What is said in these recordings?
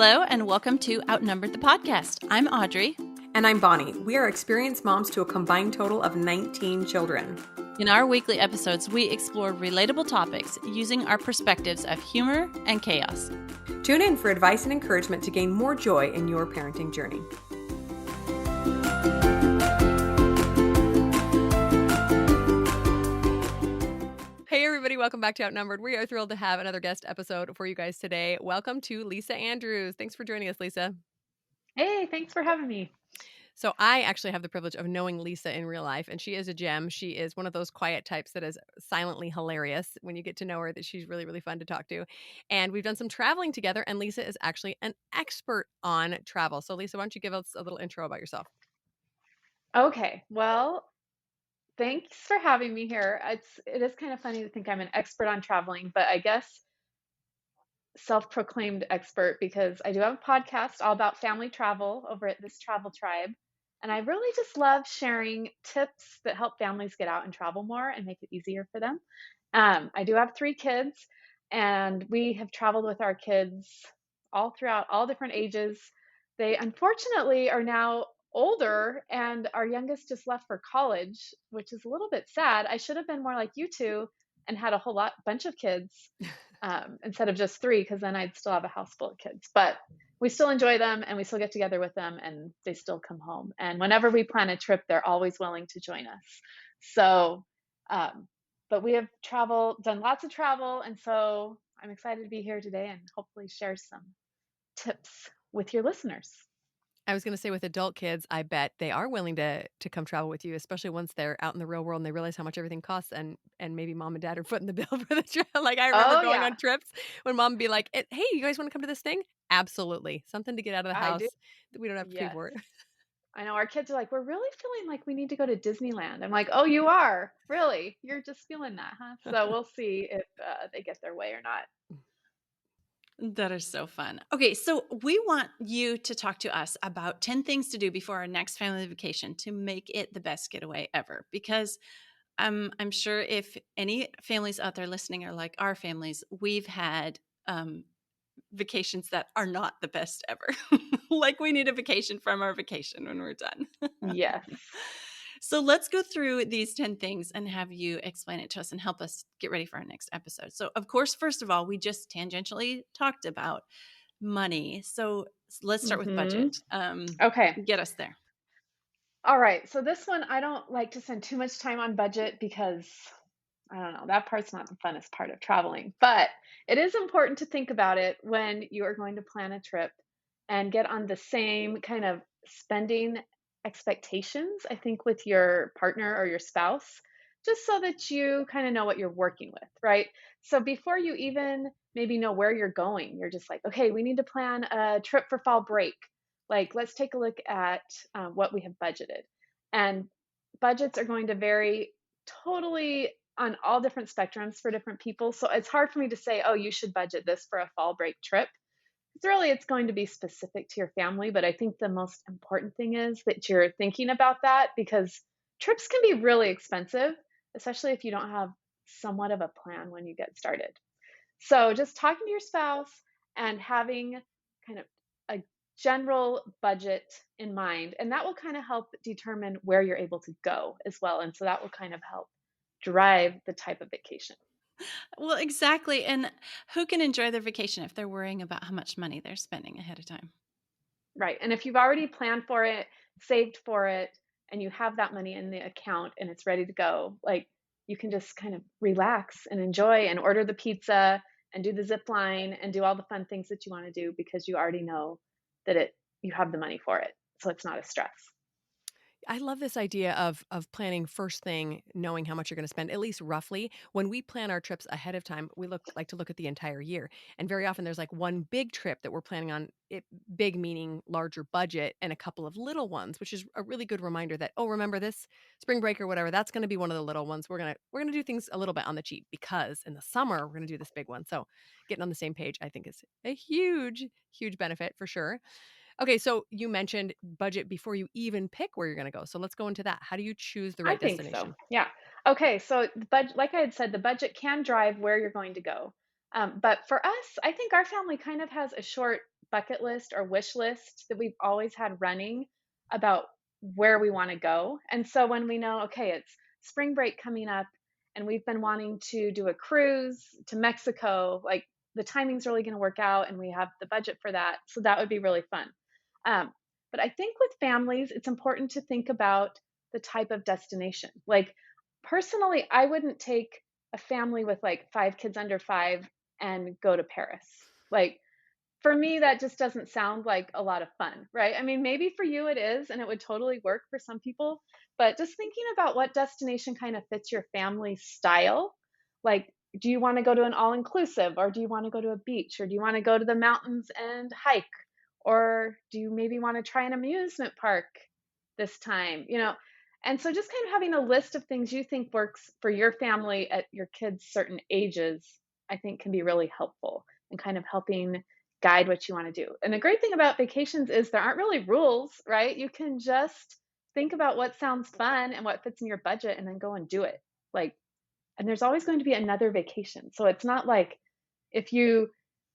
Hello, and welcome to Outnumbered the Podcast. I'm Audrey. And I'm Bonnie. We are experienced moms to a combined total of 19 children. In our weekly episodes, we explore relatable topics using our perspectives of humor and chaos. Tune in for advice and encouragement to gain more joy in your parenting journey. Hey everybody, welcome back to Outnumbered. We are thrilled to have another guest episode for you guys today. Welcome to Lisa Andrews. Thanks for joining us, Lisa. Hey, thanks for having me. So I actually have the privilege of knowing Lisa in real life, and she is a gem. She is one of those quiet types that is silently hilarious when you get to know her, that she's really, really fun to talk to. And we've done some traveling together, and Lisa is actually an expert on travel. So Lisa, why don't you give us a little intro about yourself? Okay, well, thanks for having me here. It is kind of funny to think I'm an expert on traveling, but I guess self-proclaimed expert because I do have a podcast all about family travel over at This Travel Tribe. And I really just love sharing tips that help families get out and travel more and make it easier for them. I do have 3 kids, and we have traveled with our kids all throughout all different ages. They unfortunately are now older, and our youngest just left for college, which is a little bit sad. I should have been more like you two and had a bunch of kids instead of just 3, because then I'd still have a house full of kids. But we still enjoy them, and we still get together with them, and they still come home. And whenever we plan a trip, they're always willing to join us. So, but we have done lots of travel, and so I'm excited to be here today and hopefully share some tips with your listeners. I was going to say, with adult kids, I bet they are willing to come travel with you, especially once they're out in the real world and they realize how much everything costs, and maybe mom and dad are footing the bill for the trip. Like I remember going on trips when mom would be like, "Hey, you guys want to come to this thing?" Absolutely. Something to get out of the house that we don't have to pay for. I know our kids are like, "We're really feeling like we need to go to Disneyland." I'm like, "Oh, you are? Really? You're just feeling that, huh?" So we'll see if they get their way or not. That is so fun. Okay, so we want you to talk to us about 10 things to do before our next family vacation to make it the best getaway ever. Because I'm sure if any families out there listening are like our families, we've had vacations that are not the best ever. Like we need a vacation from our vacation when we're done. Yes. So let's go through these 10 things and have you explain it to us and help us get ready for our next episode. So, of course, first of all, we just tangentially talked about money. So let's start with budget. Okay. Get us there. All right. So this one, I don't like to spend too much time on budget because I don't know, that part's not the funnest part of traveling. But it is important to think about it when you are going to plan a trip and get on the same kind of spending expectations, I think, with your partner or your spouse, just so that you kind of know what you're working with, right? So before you even maybe know where you're going, you're just like, okay, we need to plan a trip for fall break. Like, let's take a look at what we have budgeted. And budgets are going to vary totally on all different spectrums for different people. So it's hard for me to say, oh, you should budget this for a fall break trip. It's going to be specific to your family, but I think the most important thing is that you're thinking about that, because trips can be really expensive, especially if you don't have somewhat of a plan when you get started. So just talking to your spouse and having kind of a general budget in mind, and that will kind of help determine where you're able to go as well. And so that will kind of help drive the type of vacation. Well, exactly. And who can enjoy their vacation if they're worrying about how much money they're spending ahead of time? Right. And if you've already planned for it, saved for it, and you have that money in the account and it's ready to go, like you can just kind of relax and enjoy and order the pizza and do the zip line and do all the fun things that you want to do because you already know that you have the money for it. So it's not a stress. I love this idea of planning first thing, knowing how much you're going to spend, at least roughly. When we plan our trips ahead of time, we like to look at the entire year. And very often there's like one big trip that we're planning on, big meaning larger budget, and a couple of little ones, which is a really good reminder that, oh, remember this spring break or whatever, that's going to be one of the little ones. We're going to do things a little bit on the cheap because in the summer we're going to do this big one. So getting on the same page, I think, is a huge, huge benefit for sure. Okay, so you mentioned budget before you even pick where you're going to go. So let's go into that. How do you choose the right destination? I think so. Yeah. Okay, so like I had said, the budget can drive where you're going to go. But for us, I think our family kind of has a short bucket list or wish list that we've always had running about where we want to go. And so when we know, okay, it's spring break coming up and we've been wanting to do a cruise to Mexico, like the timing's really going to work out and we have the budget for that. So that would be really fun. Um, but I think with families, it's important to think about the type of destination. Like personally, I wouldn't take a family with like 5 kids under 5 and go to Paris. Like for me, that just doesn't sound like a lot of fun, right? I mean, maybe for you it is, and it would totally work for some people, but just thinking about what destination kind of fits your family style. Like, do you want to go to an all inclusive, or do you want to go to a beach, or do you want to go to the mountains and hike, or do you maybe want to try an amusement park this time? And so just kind of having a list of things you think works for your family at your kids' certain ages, I think can be really helpful and kind of helping guide what you want to do. And the great thing about vacations is there aren't really rules, right? You can just think about what sounds fun and what fits in your budget and then go and do it. Like, and there's always going to be another vacation. So it's not like if you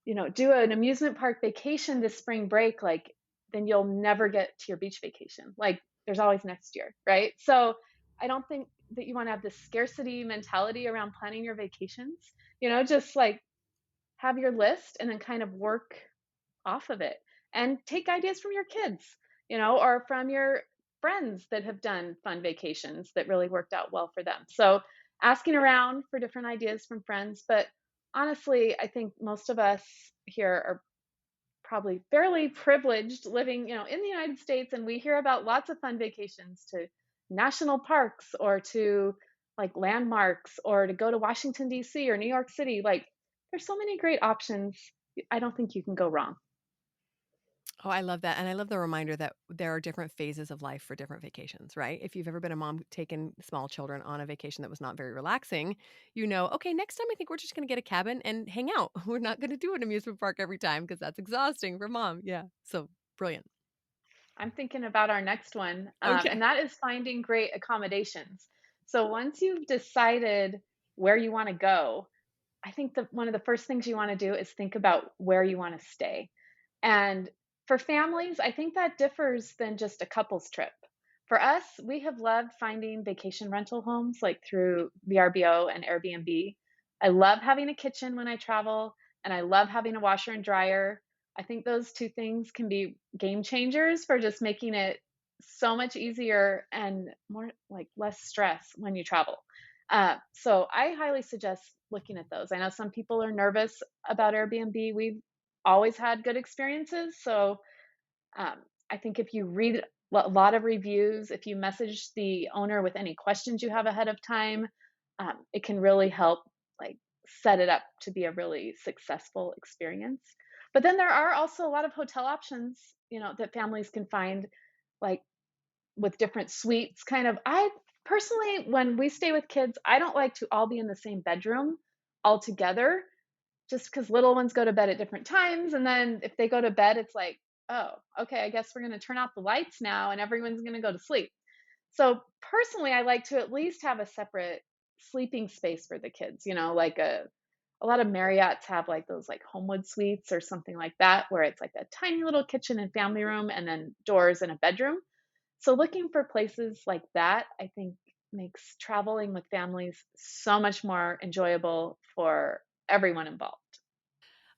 do an amusement park vacation this spring break, like then you'll never get to your beach vacation. Like there's always next year, right? So I don't think that you want to have this scarcity mentality around planning your vacations. Just like have your list and then kind of work off of it and take ideas from your kids, or from your friends that have done fun vacations that really worked out well for them. So asking around for different ideas from friends. But honestly, I think most of us here are probably fairly privileged living, in the United States, and we hear about lots of fun vacations to national parks or to like landmarks or to go to Washington D.C. or New York City. Like there's so many great options. I don't think you can go wrong. Oh, I love that. And I love the reminder that there are different phases of life for different vacations, right? If you've ever been a mom taking small children on a vacation that was not very relaxing, okay, next time I think we're just going to get a cabin and hang out. We're not going to do an amusement park every time because that's exhausting for mom. Yeah. So brilliant. I'm thinking about our next one, and Okay. that is finding great accommodations. So once you've decided where you want to go, I think that one of the first things you want to do is think about where you want to stay. And for families, I think that differs than just a couple's trip. For us, we have loved finding vacation rental homes like through VRBO and Airbnb. I love having a kitchen when I travel, and I love having a washer and dryer. I think those two things can be game changers for just making it so much easier and more like less stress when you travel. So I highly suggest looking at those. I know some people are nervous about Airbnb. We've always had good experiences. So I think if you read a lot of reviews, if you message the owner with any questions you have ahead of time, it can really help like set it up to be a really successful experience. But then there are also a lot of hotel options, that families can find, like with different suites. Kind of, I personally, when we stay with kids, I don't like to all be in the same bedroom all together just because little ones go to bed at different times. And then if they go to bed, it's like, oh, okay, I guess we're going to turn off the lights now and everyone's going to go to sleep. So personally, I like to at least have a separate sleeping space for the kids, like a lot of Marriott's have like those like Homewood suites or something like that, where it's like a tiny little kitchen and family room and then doors and a bedroom. So looking for places like that, I think makes traveling with families so much more enjoyable for everyone involved.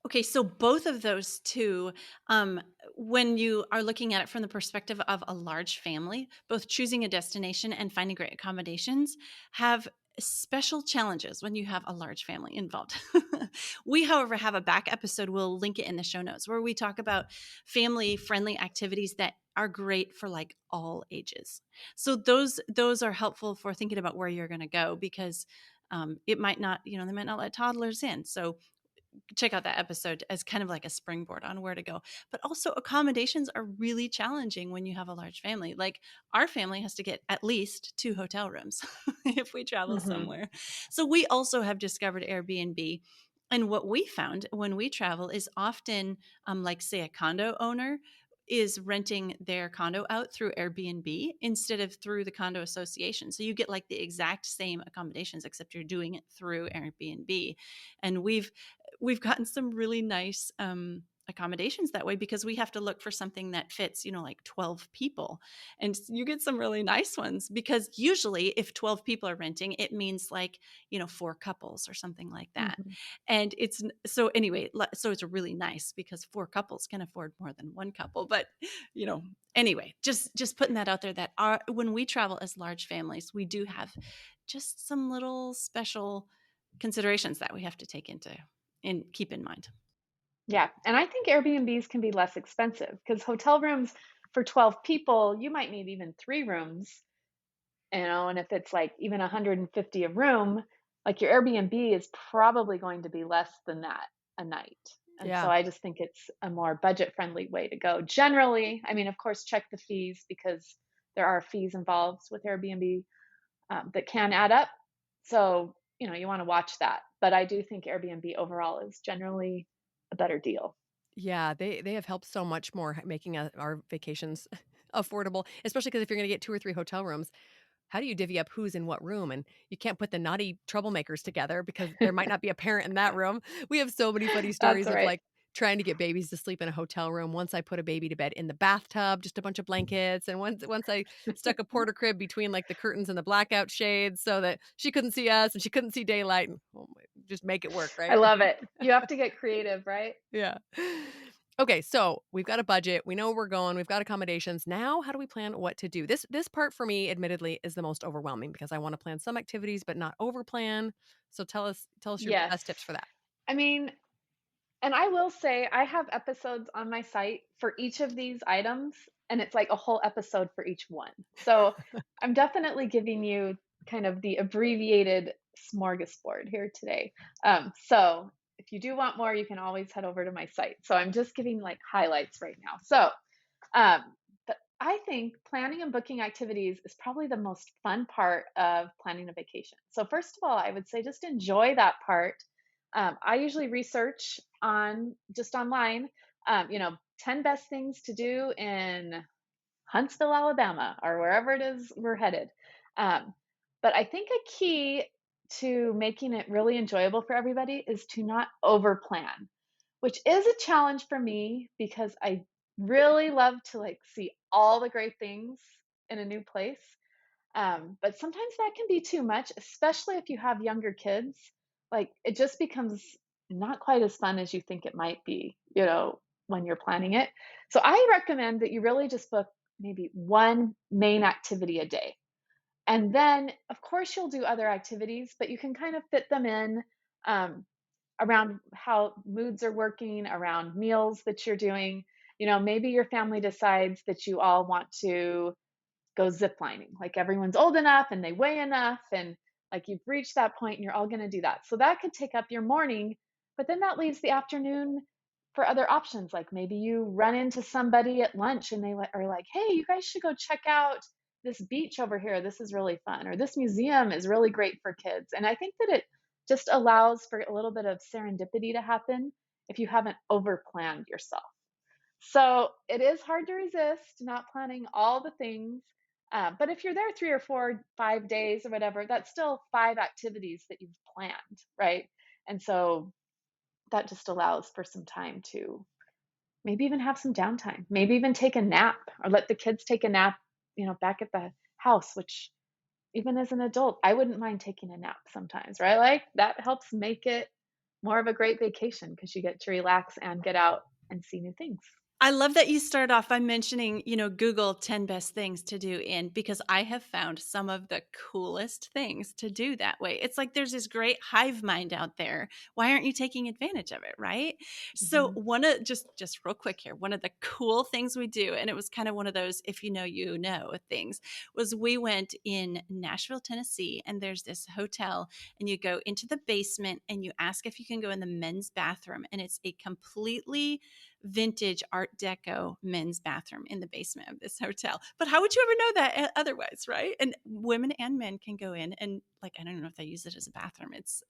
Okay, so both of those two, um, when you are looking at it from the perspective of a large family, both choosing a destination and finding great accommodations have special challenges when you have a large family involved. We, however, have a back episode, we'll link it in the show notes, where we talk about family friendly activities that are great for like all ages. So those are helpful for thinking about where you're going to go, because it might not, they might not let toddlers in. So check out that episode as kind of like a springboard on where to go. But also, accommodations are really challenging when you have a large family. Like our family has to get at least 2 hotel rooms if we travel Hmm. somewhere. So we also have discovered Airbnb. And what we found when we travel is often, like, say, a condo owner is renting their condo out through Airbnb instead of through the condo association. So you get like the exact same accommodations, except you're doing it through Airbnb. And we've gotten some really nice accommodations that way because we have to look for something that fits, like 12 people. And you get some really nice ones because usually if 12 people are renting, it means like, 4 couples or something like that. Mhm. And so anyway, so it's really nice because 4 couples can afford more than one couple. But, anyway, just putting that out there that when we travel as large families, we do have just some little special considerations that we have to take into and keep in mind. Yeah, and I think Airbnbs can be less expensive because hotel rooms for 12 people, you might need even 3 rooms, and if it's like even 150 a room, like your Airbnb is probably going to be less than that a night. And so Yeah. I just think it's a more budget-friendly way to go. Generally, I mean, of course, check the fees because there are fees involved with Airbnb that can add up. So, you want to watch that. But I do think Airbnb overall is generally a better deal. Yeah, they have helped so much more making our vacations affordable, especially because if you're going to get 2 or 3 hotel rooms, how do you divvy up who's in what room? And you can't put the naughty troublemakers together because there might not be a parent in that room. We have so many funny That's stories of right. like trying to get babies to sleep in a hotel room. Once I put a baby to bed in the bathtub, just a bunch of blankets, and once I stuck a porter crib between like the curtains and the blackout shades so that she couldn't see us and she couldn't see daylight. And just make it work, I right? love it. You have to get creative, right? Yeah. Okay, so we've got a budget. We know where we're going. We've got accommodations. Now, how do we plan what to do? This part for me, admittedly, is the most overwhelming because I want to plan some activities but not overplan. So tell us your Yes. best tips for that. I mean, and I will say I have episodes on my site for each of these items, and it's like a whole episode for each one. So I'm definitely giving you kind of the abbreviated smorgasbord here today. So if you do want more, you can always head over to my site. So I'm just giving like highlights right now. So, um, but I think planning and booking activities is probably the most fun part of planning a vacation. So first of all, I would say just enjoy that part. I usually research on just online, 10 best things to do in Huntsville, Alabama, or wherever it is we're headed. Um, but I think a key to making it really enjoyable for everybody is to not overplan, which is a challenge for me because I really love to like see all the great things in a new place. But sometimes that can be too much, especially if you have younger kids. Like it just becomes not quite as fun as you think it might be, when you're planning it. So I recommend that you really just book maybe one main activity a day. And then, of course, you'll do other activities, but you can kind of fit them in um, around how moods are working, around meals that you're doing. Maybe your family decides that you all want to go ziplining. Like everyone's old enough and they weigh enough, and like you've reached that point and you're all going to do that. So that could take up your morning, but then that leaves the afternoon for other options. Like maybe you run into somebody at lunch and they are like, hey, you guys should go check out this beach over here. This is really fun. Or this museum is really great for kids. And I think that it just allows for a little bit of serendipity to happen if you haven't over planned yourself. So it is hard to resist not planning all the things. But if you're there 3 or 4, 5 days or whatever, that's still 5 activities that you've planned, right? And so that just allows for some time to maybe even have some downtime, maybe even take a nap or let the kids take a nap, back at the house, which even as an adult, I wouldn't mind taking a nap sometimes, right? Like that helps make it more of a great vacation because you get to relax and get out and see new things. I love that you start off by mentioning, Google 10 best things to do in because I have found some of the coolest things to do that way. It's like there's this great hive mind out there. Why aren't you taking advantage of it, right? So Mhm. one of just real quick here, one of the cool things we do, and it was kind of one of those if you know you know things, was we went in Nashville, Tennessee, and there's this hotel, and you go into the basement and you ask if you can go in the men's bathroom, and it's a completely vintage art deco men's bathroom in the basement of this hotel. But how would you ever know that otherwise, right? And women and men can go in and like I don't know if they use it as a bathroom. It's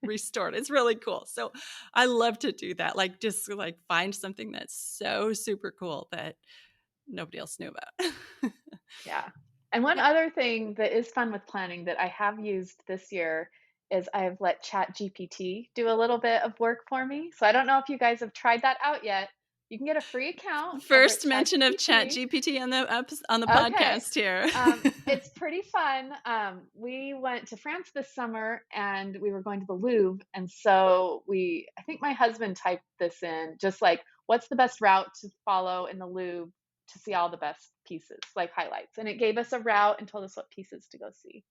restored. It's really cool. So I love to do that. Like just like find something that's so super cool that nobody else knew about. Yeah. And one Yeah. other thing that is fun with planning that I have used this year is I've let ChatGPT do a little bit of work for me. So I don't know if you guys have tried that out yet. You can get a free account over at First mention of ChatGPT. ChatGPT on the Okay. podcast here. It's pretty fun. We went to France this summer and we were going to the Louvre. And so I think my husband typed this in, just like, what's the best route to follow in the Louvre to see all the best pieces, like highlights. And it gave us a route and told us what pieces to go see.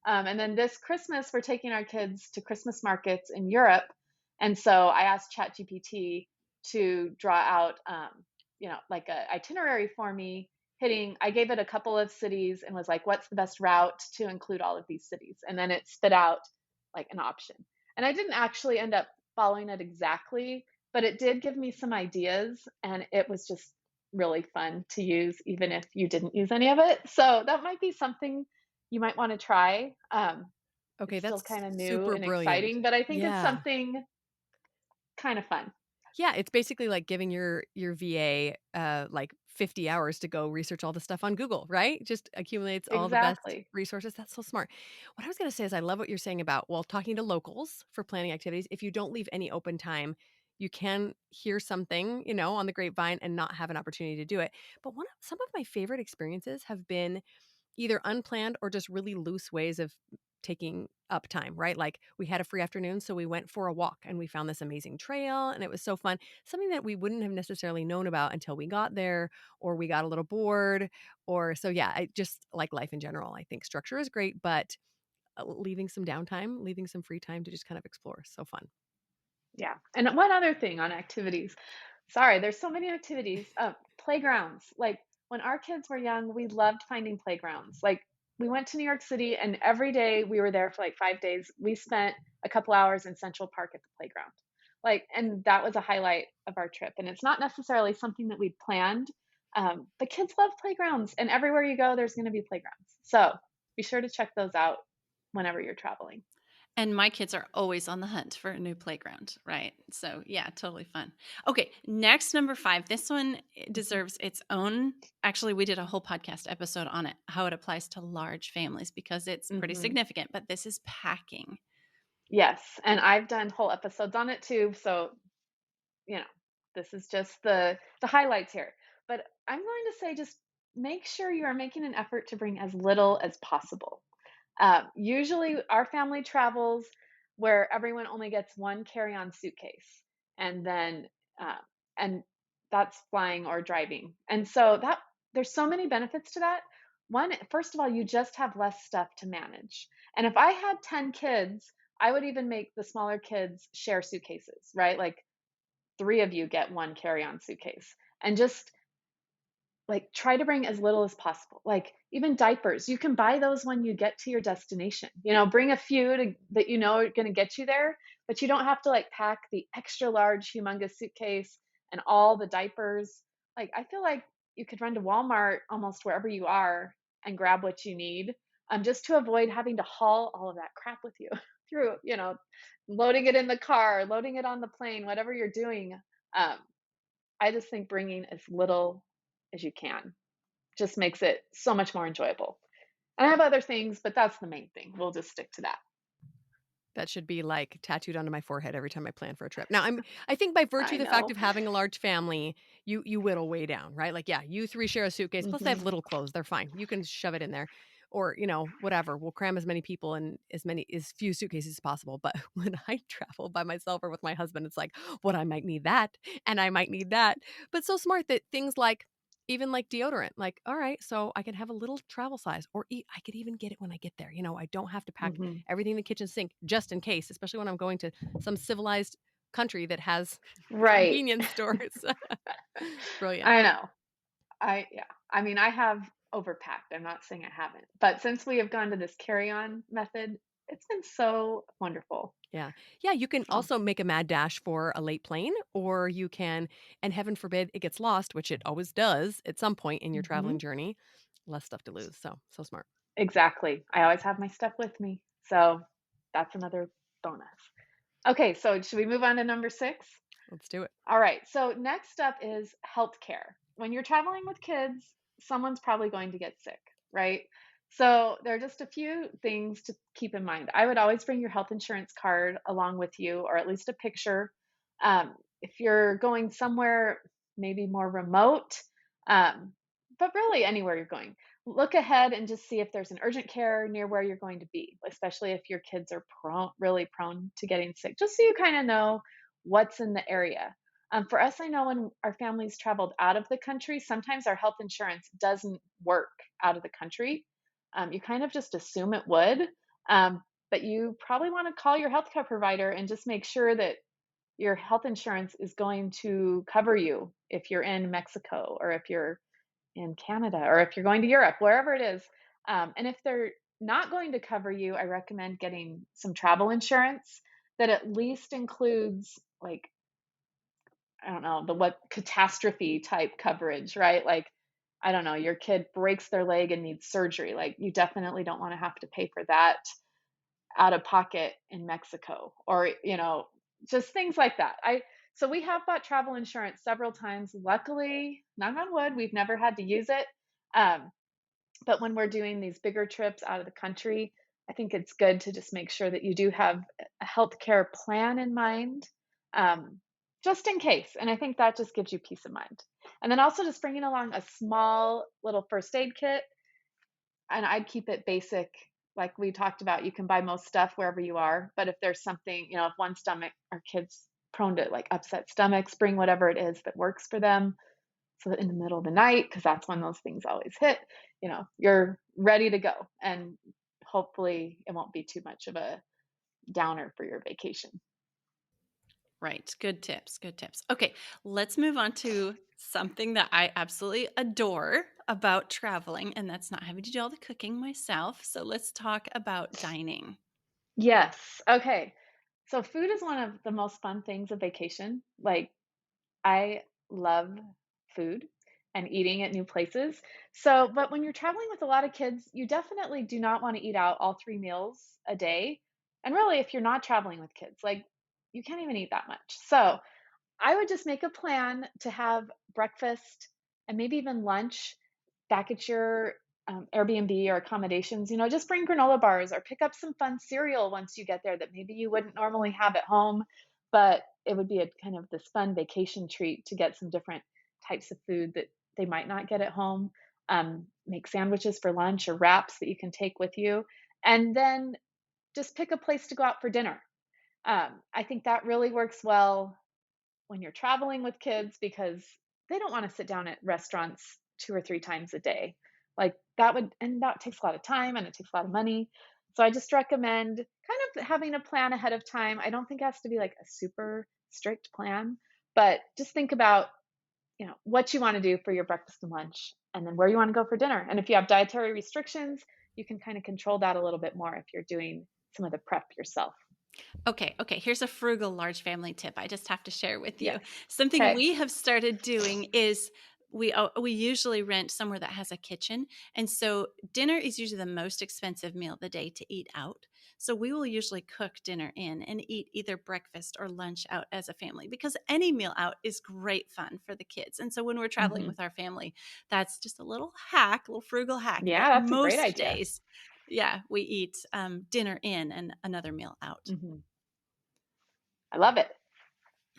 And then this Christmas, we're taking our kids to Christmas markets in Europe. And so I asked ChatGPT to draw out, like a itinerary for me. I gave it a couple of cities and was like, what's the best route to include all of these cities? And then it spit out like an option. And I didn't actually end up following it exactly, but it did give me some ideas, and it was just really fun to use, even if you didn't use any of it. So that might be something you might want to try. Okay, It's still that's kind of new super and brilliant. exciting, but I think it's Yeah. something kind of fun. Yeah, it's basically like giving your VA like 50 hours to go research all the stuff on Google, right? Just accumulates all the best Exactly. resources. That's so smart. What I was going to say is I love what you're saying about, well, talking to locals for planning activities. If you don't leave any open time, you can hear something, on the grapevine and not have an opportunity to do it. But some of my favorite experiences have been either unplanned or just really loose ways of taking up time, right? Like we had a free afternoon, so we went for a walk and we found this amazing trail and it was so fun. Something that we wouldn't have necessarily known about until we got there, or we got a little bored, or so yeah, I just like life in general. I think structure is great, but leaving some downtime, leaving some free time to just kind of explore is so fun. Yeah. And one other thing on activities. Sorry, there's so many activities. Playgrounds. Like when our kids were young, we loved finding playgrounds. Like we went to New York City, and every day we were there for like 5 days. We spent a couple hours in Central Park at the playground. And that was a highlight of our trip. And it's not necessarily something that we'd planned, but kids love playgrounds, and everywhere you go, there's going to be playgrounds. So be sure to check those out whenever you're traveling. And my kids are always on the hunt for a new playground, right? So, yeah, totally fun. Okay, next, number 5. This one deserves its own. Actually, we did a whole podcast episode on it, how it applies to large families, because it's pretty Hmm. significant. But this is packing. Yes, and I've done whole episodes on it too, so, you know, this is just the highlights here. But I'm going to say just make sure you are making an effort to bring as little as possible. Usually our family travels where everyone only gets one carry-on suitcase, and then uh, and that's flying or driving. And so that there's so many benefits to that. One, first of all, you just have less stuff to manage. And if I had 10 kids, I would even make the smaller kids share suitcases, right? Like 3 of you get one carry-on suitcase. And just like try to bring as little as possible. Like even diapers, you can buy those when you get to your destination. Bring a few that are going to get you there, but you don't have to like pack the extra large, humongous suitcase and all the diapers. Like I feel like you could run to Walmart almost wherever you are and grab what you need, just to avoid having to haul all of that crap with you through, loading it in the car, loading it on the plane, whatever you're doing. Um, I just think bringing as little as you can just makes it so much more enjoyable. And I have other things, but that's the main thing. We'll just stick to that. That should be like tattooed onto my forehead every time I plan for a trip. Now, I think by virtue I of the fact know. of having a large family, you whittle way down, right? Like, yeah, you 3 share a suitcase. Plus, they have Hmm. little clothes; they're fine. You can shove it in there, or whatever. We'll cram as many people in as few suitcases as possible. But when I travel by myself or with my husband, it's like, what I might need that, and I might need that. But so smart that things like even like deodorant, like, all right, so I can have a little travel size, or I could even get it when I get there. I don't have to pack Hmm. everything in the kitchen sink just in case, especially when I'm going to some civilized country that has Right. convenience stores. Brilliant. I know. Yeah. I mean, I have overpacked. I'm not saying I haven't, but since we have gone to this carry-on method, it's been so wonderful. Yeah. Yeah. You can So, also make a mad dash for a late plane, or you can, and heaven forbid it gets lost, which it always does at some point in your mhm. traveling journey, less stuff to lose. So smart. Exactly. I always have my stuff with me. So that's another bonus. Okay, so should we move on to number 6? Let's do it. All right. So next up is healthcare. When you're traveling with kids, someone's probably going to get sick, right? So there are just a few things to keep in mind. I would always bring your health insurance card along with you, or at least a picture. If you're going somewhere maybe more remote, um, but really anywhere you're going, look ahead and just see if there's an urgent care near where you're going to be, especially if your kids are really prone to getting sick, just so you kind of know what's in the area. For us, I know when our families traveled out of the country, sometimes our health insurance doesn't work out of the country. You kind of just assume it would, um, but you probably want to call your healthcare provider and just make sure that your health insurance is going to cover you if you're in Mexico or if you're in Canada or if you're going to Europe, wherever it is. And if they're not going to cover you, I recommend getting some travel insurance that at least includes, like, I don't know, the what catastrophe type coverage, right? Like, I don't know, your kid breaks their leg and needs surgery. Like, you definitely don't want to have to pay for that out of pocket in Mexico, or, just things like that. So we have bought travel insurance several times. Luckily, knock on wood, we've never had to use it. Um, but when we're doing these bigger trips out of the country, I think it's good to just make sure that you do have a healthcare plan in mind, um, just in case. And I think that just gives you peace of mind. And then also just bringing along a small little first aid kit, and I'd keep it basic. Like we talked about, you can buy most stuff wherever you are. But if there's something, if one stomach, our kids prone to like upset stomachs, bring whatever it is that works for them, so that in the middle of the night, because that's when those things always hit, you're ready to go. And hopefully it won't be too much of a downer for your vacation. Right. Good tips. Good tips. Okay. Let's move on to something that I absolutely adore about traveling, and that's not having to do all the cooking myself. So let's talk about dining. Yes. Okay. So food is one of the most fun things of vacation. Like, I love food and eating at new places. So, but when you're traveling with a lot of kids, you definitely do not want to eat out all 3 meals a day. And really, if you're not traveling with kids, like, you can't even eat that much. So, I would just make a plan to have breakfast and maybe even lunch back at your Airbnb or accommodations. Just bring granola bars or pick up some fun cereal once you get there that maybe you wouldn't normally have at home, but it would be a kind of this fun vacation treat to get some different types of food that they might not get at home. Make sandwiches for lunch or wraps that you can take with you, and then just pick a place to go out for dinner. I think that really works well when you're traveling with kids, because they don't want to sit down at restaurants 2 or 3 times a day. Like, that takes a lot of time and it takes a lot of money. So I just recommend kind of having a plan ahead of time. I don't think it has to be like a super strict plan, but just think about, what you want to do for your breakfast and lunch, and then where you want to go for dinner. And if you have dietary restrictions, you can kind of control that a little bit more if you're doing some of the prep yourself. Okay, here's a frugal large family tip I just have to share with you. Yes. Something Okay. we have started doing is we usually rent somewhere that has a kitchen, and so dinner is usually the most expensive meal of the day to eat out. So we will usually cook dinner in and eat either breakfast or lunch out as a family, because any meal out is great fun for the kids. And so when we're traveling Hmm. with our family, that's just a little hack, a little frugal hack. Yeah, But that's a great most idea. days, yeah, we eat dinner in and another meal out. Hmm. I love it.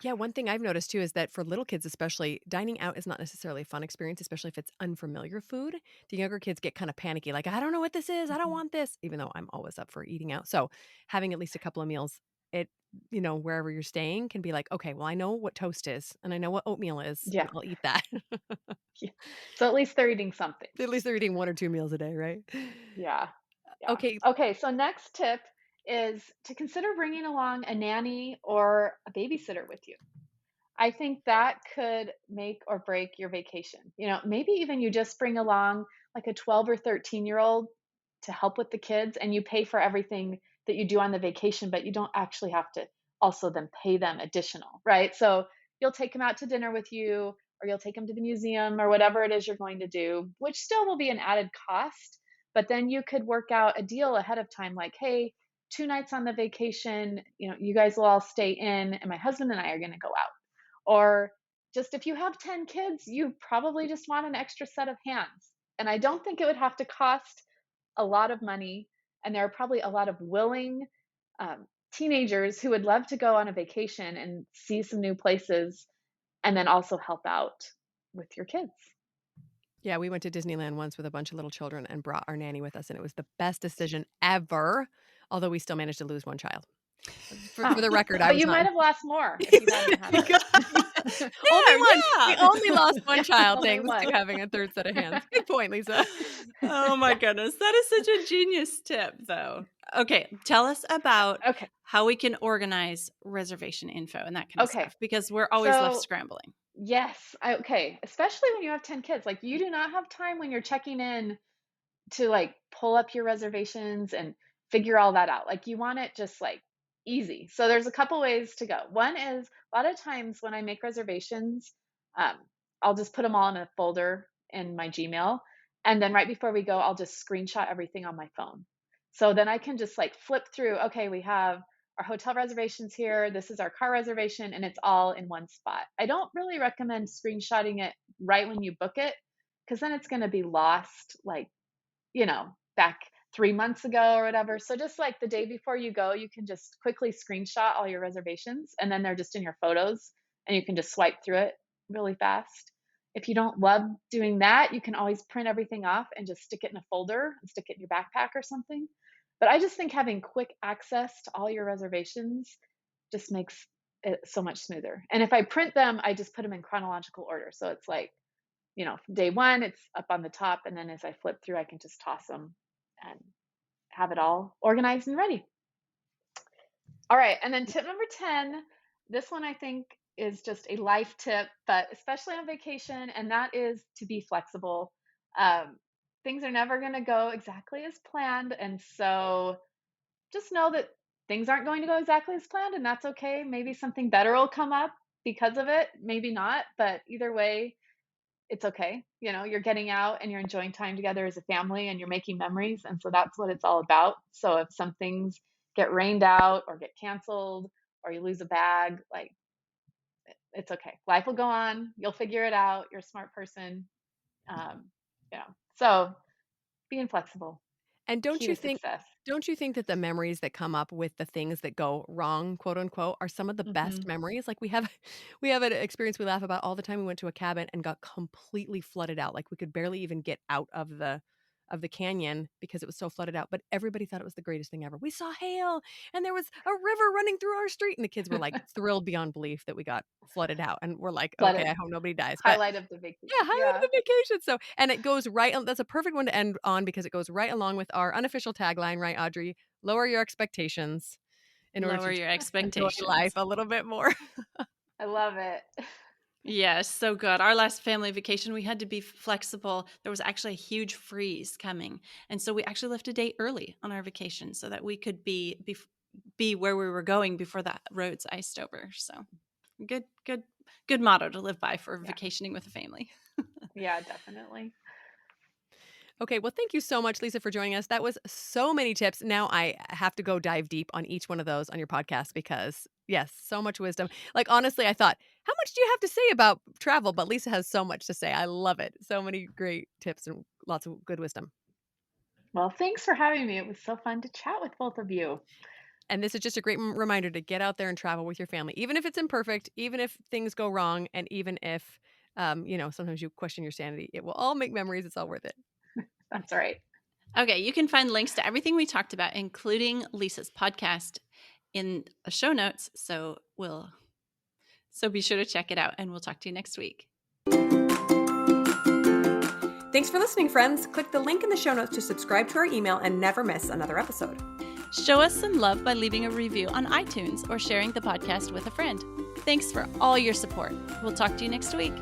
Yeah, one thing I've noticed too is that for little kids, especially, dining out is not necessarily a fun experience, especially if it's unfamiliar food. The younger kids get kind of panicky, like, I don't know what this is. I don't Mhm. want this, even though I'm always up for eating out. So having at least a couple of meals, it, wherever you're staying can be like, okay, well, I know what toast is and I know what oatmeal is, and Yeah. I'll eat that. Yeah. So at least they're eating something. At least they're eating 1 or 2 meals a day, right? Yeah. Yeah. Okay. Okay. So next tip is to consider bringing along a nanny or a babysitter with you. I think that could make or break your vacation. Maybe even you just bring along like a 12 or 13-year-old to help with the kids, and you pay for everything that you do on the vacation, but you don't actually have to also then pay them additional, right? So you'll take them out to dinner with you, or you'll take them to the museum, or whatever it is you're going to do, which still will be an added cost. But then you could work out a deal ahead of time, like, hey, 2 nights on the vacation, you guys will all stay in, and my husband and I are going to go out. Or just if you have 10 kids, you probably just want an extra set of hands. And I don't think it would have to cost a lot of money, and there are probably a lot of willing teenagers who would love to go on a vacation and see some new places and then also help out with your kids. Yeah, we went to Disneyland once with a bunch of little children and brought our nanny with us, and it was the best decision ever, although we still managed to lose one child. For the record, I But was you not. might have lost more if you hadn't had it. Only one. Yeah. We only lost one child Only thanks to one. having a third set of hands. Good point, Lisa. Oh my goodness. That is such a genius tip, though. Okay. Tell us about Okay. how we can organize reservation info and that kind of Okay. stuff, because we're always left So scrambling. yes, okay. Especially when you have 10 kids. Like you do not have time when you're checking in to like pull up your reservations and figure all that out. Like you want it just like easy. So there's a couple ways to go. One is a lot of times when I make reservations, um, I'll just put them all in a folder in my Gmail. And then right before we go, I'll just screenshot everything on my phone. So then I can just like flip through, okay, we have our hotel reservations here. This is our car reservation, and it's all in one spot. I don't really recommend screenshotting it right when you book it because then it's going to be lost, like, back 3 months ago or whatever. So just like the day before you go, you can just quickly screenshot all your reservations and then they're just in your photos and you can just swipe through it really fast. If you don't love doing that, you can always print everything off and just stick it in a folder and stick it in your backpack or something. But I just think having quick access to all your reservations just makes it so much smoother. And if I print them, I just put them in chronological order. So it's like, day one, it's up on the top. And then as I flip through, I can just toss them and have it all organized and ready. All right. And then tip number 10, this one I think is just a life tip, but especially on vacation, and that is to be flexible. Things are never going to go exactly as planned. And so just know that things aren't going to go exactly as planned, and that's okay. Maybe something better will come up because of it, maybe not, but either way, it's okay. You're getting out and you're enjoying time together as a family and you're making memories. And so that's what it's all about. So if some things get rained out or get canceled or you lose a bag, like it's okay. Life will go on. You'll figure it out. You're a smart person. So being flexible. And Key to success. don't you think that the memories that come up with the things that go wrong, quote unquote, are some of the best memories? Like we have an experience we laugh about all the time. We went to a cabin and got completely flooded out. Like we could barely even get out of the canyon because it was so flooded out, but everybody thought it was the greatest thing ever. We saw hail and there was a river running through our street and the kids were like thrilled beyond belief that we got flooded out, and we're like, Flooded. okay, I hope nobody dies. Highlight of the vacation. Yeah, highlight of the vacation. So, and it goes right on. That's a perfect one to end on because it goes right along with our unofficial tagline, right, Audrey? Lower your expectations in order Lower to your enjoy expectations. life a little bit more. I love it. Yes, so good. Our last family vacation, we had to be flexible. There was actually a huge freeze coming. And so we actually left a day early on our vacation so that we could be where we were going before the roads iced over. So good motto to live by for vacationing with a family. Yeah, definitely. Okay, well, thank you so much, Lisa, for joining us. That was so many tips. Now I have to go dive deep on each one of those on your podcast because, yes, so much wisdom. Like, honestly, I thought, how much do you have to say about travel? But Lisa has so much to say. I love it. So many great tips and lots of good wisdom. Well, thanks for having me. It was so fun to chat with both of you. And this is just a great reminder to get out there and travel with your family, even if it's imperfect, even if things go wrong, and even if, sometimes you question your sanity. It will all make memories. It's all worth it. That's right. Okay, you can find links to everything we talked about, including Lisa's podcast, in the show notes. So be sure to check it out, and we'll talk to you next week. Thanks for listening, friends. Click the link in the show notes to subscribe to our email and never miss another episode. Show us some love by leaving a review on iTunes or sharing the podcast with a friend. Thanks for all your support. We'll talk to you next week.